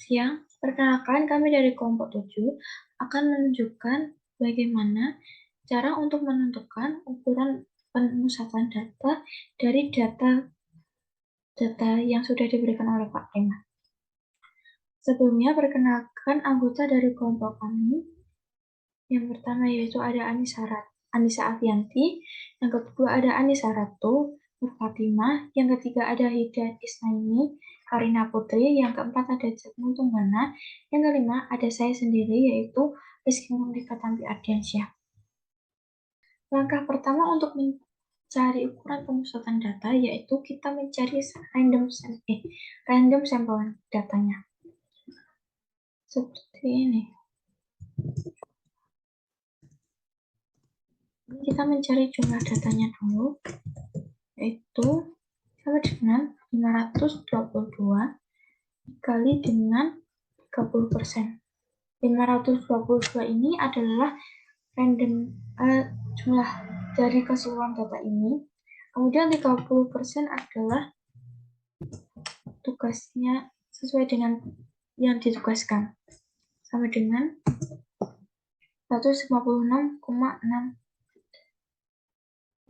Siang, perkenalkan kami dari kelompok 7 akan menunjukkan bagaimana cara untuk menentukan ukuran pemusatan data dari data yang sudah diberikan oleh Pak Prima. Sebelumnya, perkenalkan anggota dari kelompok kami. Yang pertama yaitu ada Anissa Avianti, yang kedua ada Anissa Ratu, Nur Fatimah, yang ketiga ada Hidayat Isnaini, Karina Putri, yang keempat ada Jatmu Tunggana, yang kelima ada saya sendiri yaitu Rizky Murnika Tampi Ardiansyah. Langkah pertama untuk mencari ukuran pemusatan data yaitu kita mencari random sampel datanya. Seperti ini. Kita mencari jumlah datanya dulu, yaitu sama dengan 522 dikali dengan 30%. 522 ini adalah jumlah dari keseluruhan data ini. Kemudian 30% adalah tugasnya sesuai dengan yang ditugaskan. Sama dengan 156,6.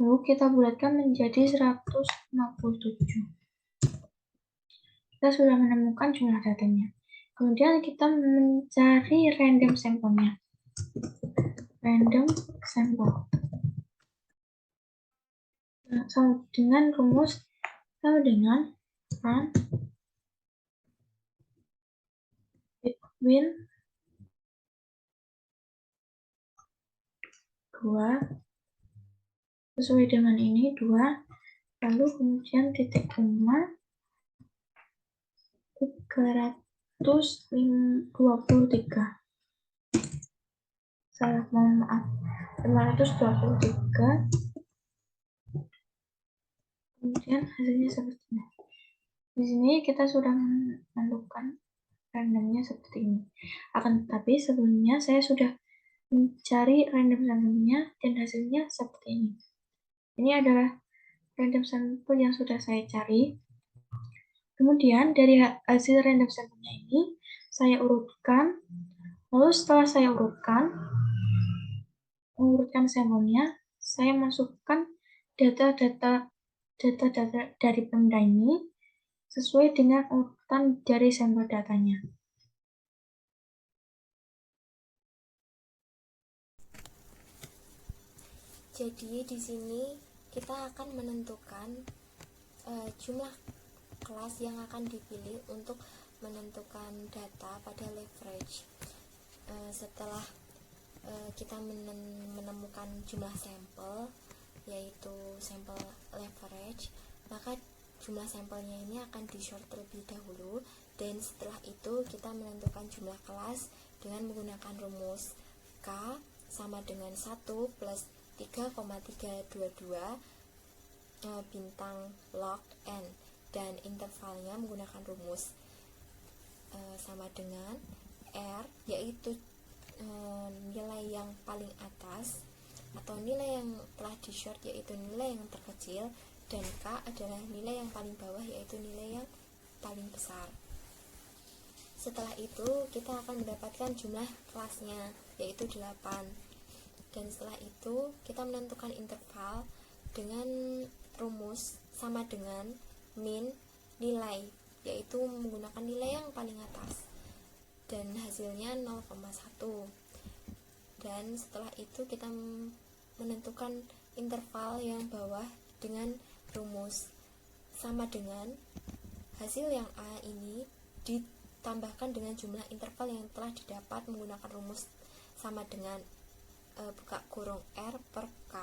Lalu kita bulatkan menjadi 157. Kita sudah menemukan jumlah datanya. Kemudian kita mencari random sampelnya. Random sampel. Sama dengan rumus sama dengan run between 2 sesuai dengan ini 2, lalu kemudian titik koma 323. Salah, mohon maaf. 523. Kemudian hasilnya seperti ini. Di sini kita sudah menentukan randomnya seperti ini. Akan tetapi sebelumnya saya sudah mencari random sampelnya dan hasilnya seperti ini. Ini adalah random sampel yang sudah saya cari. Kemudian dari hasil random sampelnya ini saya urutkan. Lalu setelah saya mengurutkan sampelnya, saya masukkan data dari Pemda ini sesuai dengan urutan dari sampel datanya. Jadi di sini kita akan menentukan jumlah kelas yang akan dipilih untuk menentukan data pada leverage. Setelah kita menemukan jumlah sampel, yaitu sampel leverage, maka jumlah sampelnya ini akan di-sort terlebih dahulu, dan setelah itu kita menentukan jumlah kelas dengan menggunakan rumus K sama dengan 1 plus 3,322 bintang log n, dan intervalnya menggunakan rumus sama dengan R, yaitu nilai yang paling atas atau nilai yang telah di short yaitu nilai yang terkecil, dan K adalah nilai yang paling bawah yaitu nilai yang paling besar. Setelah itu kita akan mendapatkan jumlah kelasnya yaitu 8, dan setelah itu kita menentukan interval dengan rumus sama dengan min nilai, yaitu menggunakan nilai yang paling atas, dan hasilnya 0,1. Dan setelah itu kita menentukan interval yang bawah dengan rumus sama dengan hasil yang A ini ditambahkan dengan jumlah interval yang telah didapat menggunakan rumus sama dengan buka kurung R per K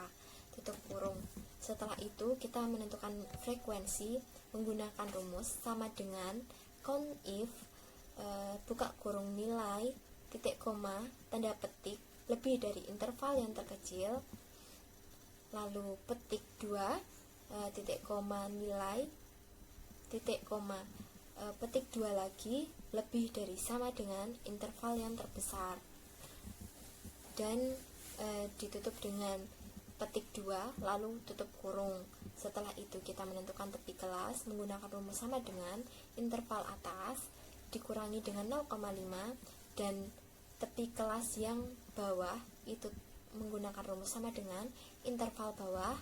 tutup kurung. Setelah itu kita menentukan frekuensi menggunakan rumus sama dengan count if buka kurung nilai titik koma tanda petik lebih dari interval yang terkecil, lalu petik 2 titik koma nilai titik koma petik 2 lagi lebih dari sama dengan interval yang terbesar, dan ditutup dengan petik 2 lalu tutup kurung. Setelah itu kita menentukan tepi kelas menggunakan rumus sama dengan interval atas dikurangi dengan 0,5 dan tepi kelas yang bawah itu menggunakan rumus sama dengan interval bawah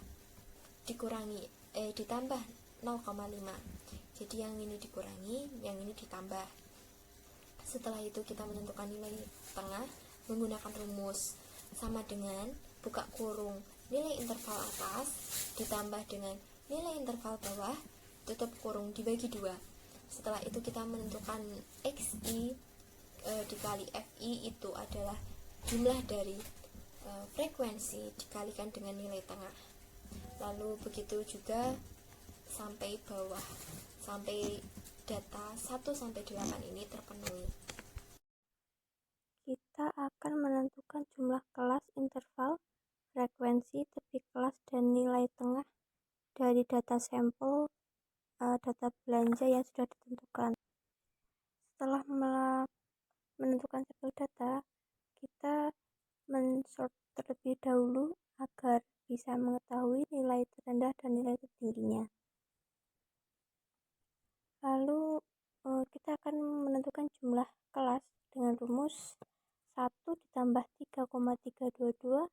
dikurangi ditambah 0,5. Jadi yang ini dikurangi, yang ini ditambah. Setelah itu kita menentukan nilai tengah menggunakan rumus sama dengan buka kurung nilai interval atas ditambah dengan nilai interval bawah tutup kurung dibagi 2. Setelah itu kita menentukan xi dikali fi itu adalah jumlah dari frekuensi dikalikan dengan nilai tengah. Lalu begitu juga sampai bawah, sampai data 1 sampai 8 ini terpenuhi. Kita akan menentukan jumlah kelas, interval, frekuensi, tepi kelas, dan nilai tengah dari data sampel data belanja yang sudah ditentukan. Setelah menentukan sampel data, kita mensort terlebih dahulu agar bisa mengetahui nilai terendah dan nilai tertingginya. Lalu kita akan menentukan jumlah kelas dengan rumus 1 ditambah 3,322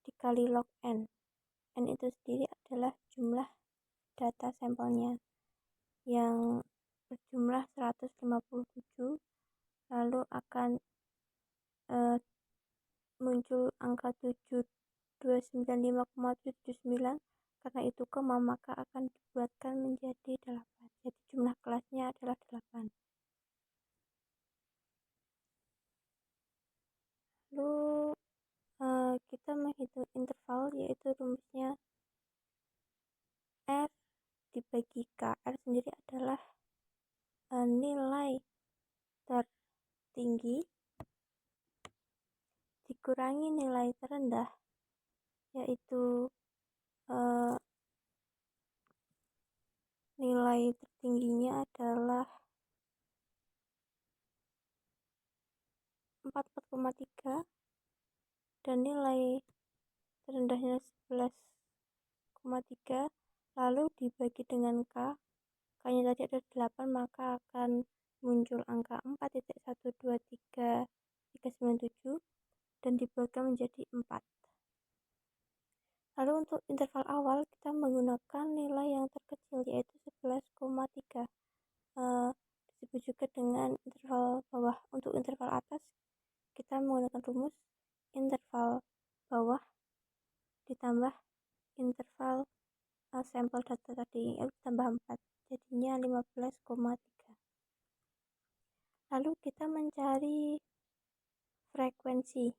dikali log n. N itu sendiri adalah jumlah data sampelnya yang berjumlah 157, lalu akan muncul angka 7295,79, karena itu koma maka akan dibuatkan menjadi 8. Jadi jumlah kelasnya adalah 8. Lalu kita menghitung interval, yaitu rumusnya R dibagi K. R sendiri adalah nilai tertinggi dikurangi nilai terendah, yaitu nilai tertingginya adalah 44,3 dan nilai terendahnya 11,3, lalu dibagi dengan K. K-nya tadi ada 8, maka akan muncul angka 4.123.397 dan dibuatkan menjadi 4. Lalu untuk interval awal kita menggunakan nilai yang terkecil, yaitu 11,3. Disebut juga dengan interval bawah. Untuk interval atas kita menggunakan rumus interval bawah ditambah interval sampel data tadi, tambah 4, jadinya 15,3. Lalu kita mencari frekuensi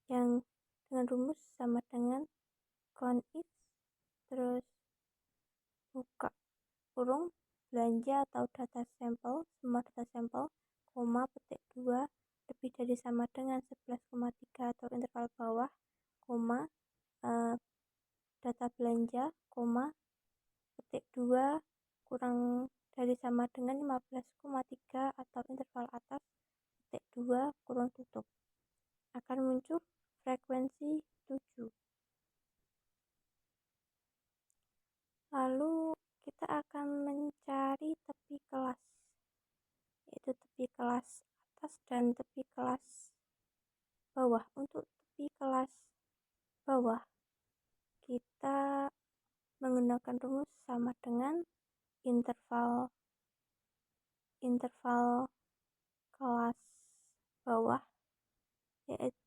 yang dengan rumus sama dengan count if, terus buka kurung belanja atau data sampel, semua data sampel, koma, petik 2 lebih dari sama dengan 11,3 atau interval bawah, koma, data belanja, koma, petik 2 kurang dari sama dengan 15,3 atau interval atas, petik 2 kurung tutup. Akan muncul frekuensi 7. Lalu kita akan mencari tepi kelas, yaitu tepi kelas atas dan tepi kelas bawah. Untuk tepi kelas bawah kita menggunakan rumus sama dengan interval kelas bawah, yaitu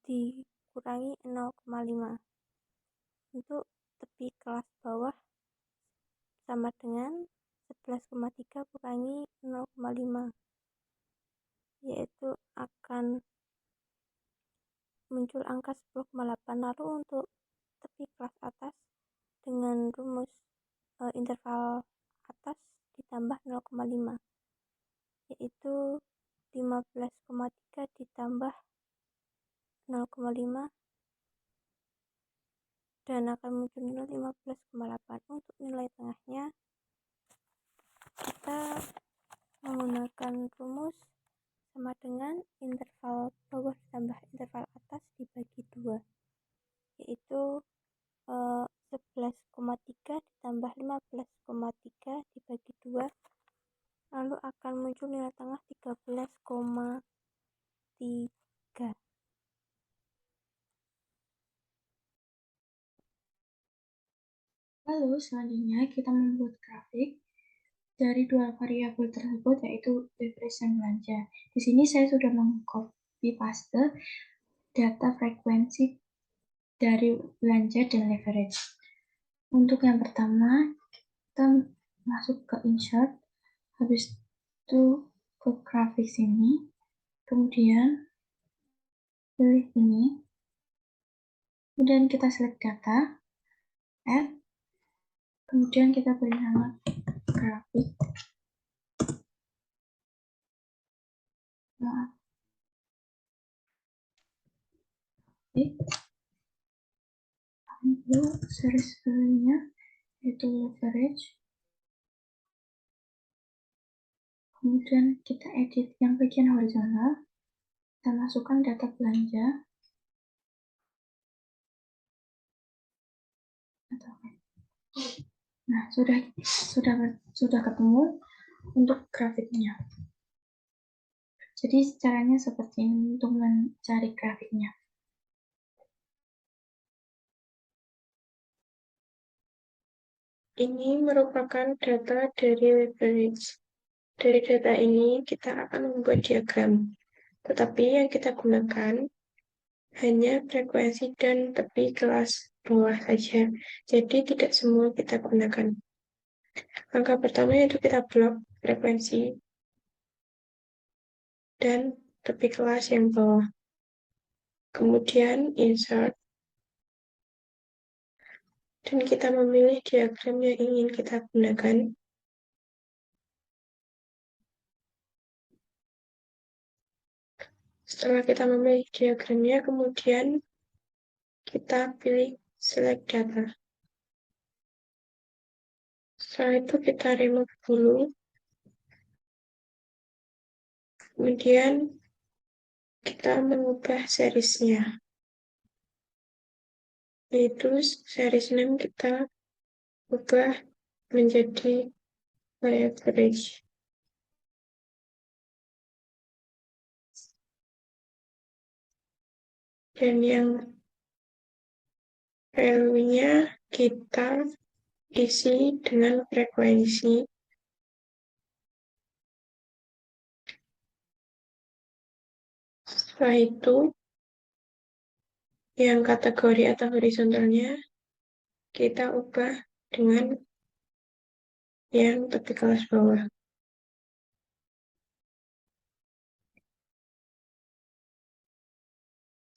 dikurangi 0,5. Untuk tepi kelas bawah sama dengan 11,3 kurangi 0,5, yaitu akan muncul angka 10,8. Lalu untuk tepi kelas atas dengan rumus interval atas ditambah 0,5, yaitu 15,3 ditambah 0,5 dan akan muncul nilai 15,8. Untuk nilai tengahnya kita menggunakan rumus sama dengan interval bawah ditambah interval atas dibagi 2, yaitu 11,3 ditambah 15,3 dibagi 2 lalu akan muncul nilai tengah 13,3. Lalu selanjutnya kita membuat grafik dari dua variabel tersebut, yaitu average dan belanja. Di sini saya sudah mengcopy paste data frekuensi dari belanja dan leverage. Untuk yang pertama, kita masuk ke insert, habis itu ke grafik sini, kemudian pilih ini, kemudian kita select data, add, kemudian kita beri nama grafik. Lalu series value-nya yaitu leverage. Kemudian kita edit yang bagian horizontal, kita masukkan data belanja. Nah, sudah ketemu untuk grafiknya. Jadi caranya seperti ini untuk mencari grafiknya. Ini merupakan data dari leverage. Dari data ini kita akan membuat diagram. Tetapi yang kita gunakan hanya frekuensi dan tepi kelas bawah saja. Jadi tidak semua kita gunakan. Langkah pertama yaitu kita blok frekuensi dan tepi kelas yang bawah. Kemudian insert. Dan kita memilih diagram yang ingin kita gunakan. Setelah kita memilih diagramnya, kemudian kita pilih select data. Setelah itu kita remove dulu. Kemudian kita mengubah seriesnya. Yaitu series name kita ubah menjadi average. Dan yang value-nya kita isi dengan frekuensi. Setelah itu, yang kategori atau horizontalnya kita ubah dengan yang tepi kelas bawah.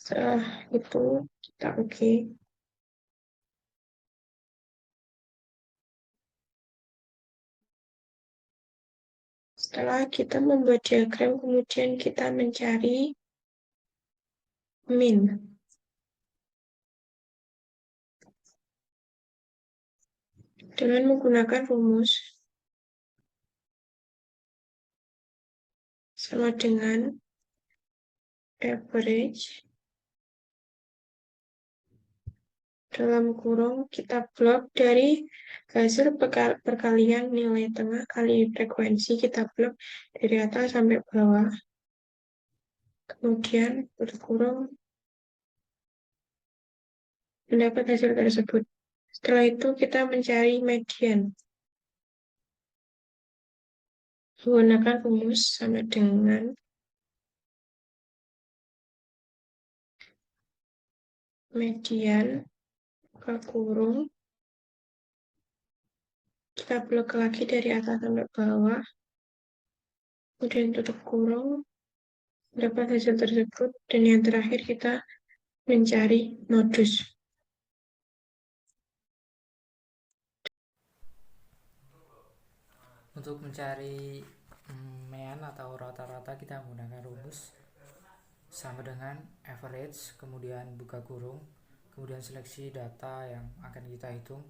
Setelah itu kita oke. Setelah kita membuat diagram, kemudian kita mencari min. Dengan menggunakan rumus sama dengan average dalam kurung kita blok dari hasil perkalian nilai tengah kali frekuensi, kita blok dari atas sampai bawah. Kemudian tutup kurung mendapat hasil tersebut. Setelah itu kita mencari median. Menggunakan rumus sama dengan median ke kurung, kita blok lagi dari atas sampai bawah, kemudian tutup kurung, dapat hasil tersebut, dan yang terakhir kita mencari modus. Untuk mencari mean atau rata-rata kita menggunakan rumus sama dengan average, kemudian buka kurung, kemudian seleksi data yang akan kita hitung,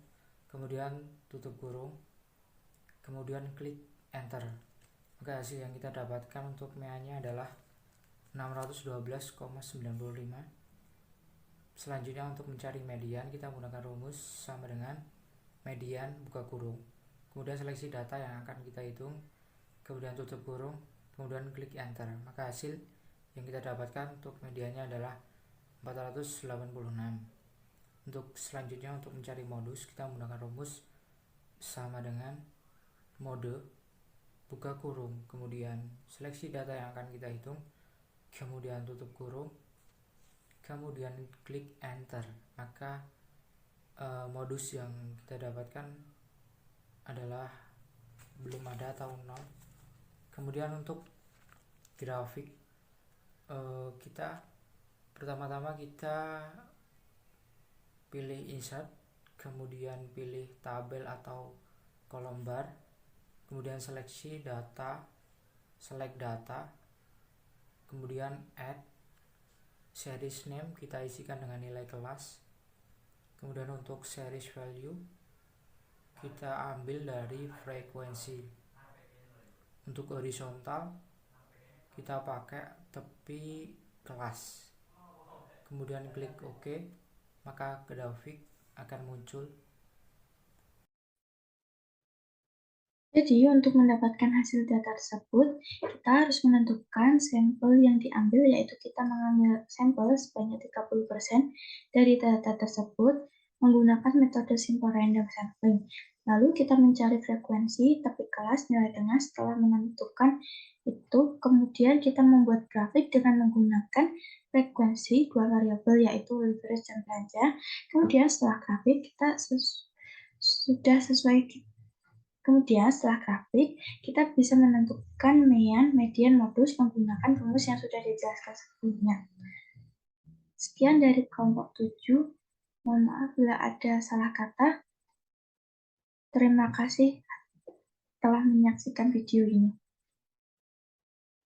kemudian tutup kurung, kemudian klik enter. Maka hasil yang kita dapatkan untuk meannya adalah 612,95. Selanjutnya untuk mencari median kita menggunakan rumus sama dengan median buka kurung, kemudian seleksi data yang akan kita hitung, kemudian tutup kurung, kemudian klik enter. Maka hasil yang kita dapatkan untuk medianya adalah 486. Untuk selanjutnya, untuk mencari modus, kita menggunakan rumus sama dengan mode buka kurung, kemudian seleksi data yang akan kita hitung, kemudian tutup kurung, kemudian klik enter. Maka modus yang kita dapatkan adalah belum ada atau 0. Kemudian untuk grafik, kita pertama-tama kita pilih insert, kemudian pilih tabel atau kolom bar, kemudian seleksi data, select data, kemudian add series name, kita isikan dengan nilai kelas. Kemudian untuk series value kita ambil dari frekuensi. Untuk horizontal kita pakai tepi kelas, kemudian klik OK, maka grafik akan muncul. Jadi, untuk mendapatkan hasil data tersebut, kita harus menentukan sampel yang diambil, yaitu kita mengambil sampel sebanyak 30% dari data tersebut menggunakan metode simple random sampling. Lalu kita mencari frekuensi, tepi kelas, nilai tengah. Setelah menentukan itu, kemudian kita membuat grafik dengan menggunakan frekuensi dua variabel, yaitu leverage dan belanja. Kemudian setelah grafik kita sudah sesuai. Kemudian setelah grafik, kita bisa menentukan mean, median, modus menggunakan rumus yang sudah dijelaskan sebelumnya. Sekian dari kelompok 7. Mohon maaf bila ada salah kata. Terima kasih telah menyaksikan video ini.